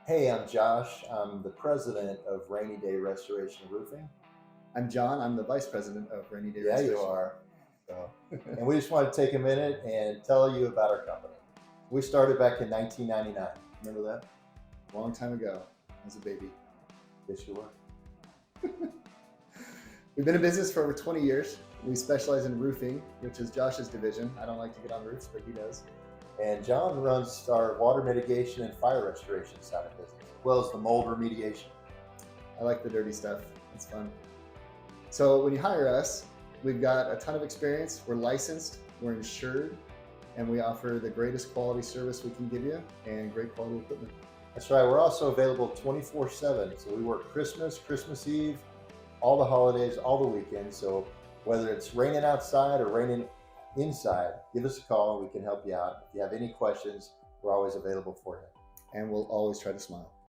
Hey, I'm Josh. I'm the president of Rainy Day Restoration Roofing. I'm John. I'm the vice president of Rainy Day Yeah, you Restoration. are. So, and we just want to take a minute and tell you about our company. We started back in 1999. Remember that? A long time ago, as a baby. Yes, you were. We've been in business for over 20 years. We specialize in roofing, which is Josh's division. I don't like to get on roofs, but he does. And John runs our water mitigation and fire restoration side of business, as well as the mold remediation. I like the dirty stuff. It's fun. So when you hire us, we've got a ton of experience. We're licensed, we're insured, and we offer the greatest quality service we can give you and great quality equipment. That's right. We're also available 24/7. So we work Christmas, Christmas Eve, all the holidays, all the weekends. So whether it's raining outside or raining inside, give us a call. We can help you out. If you have any questions, we're always available for you. And we'll always try to smile.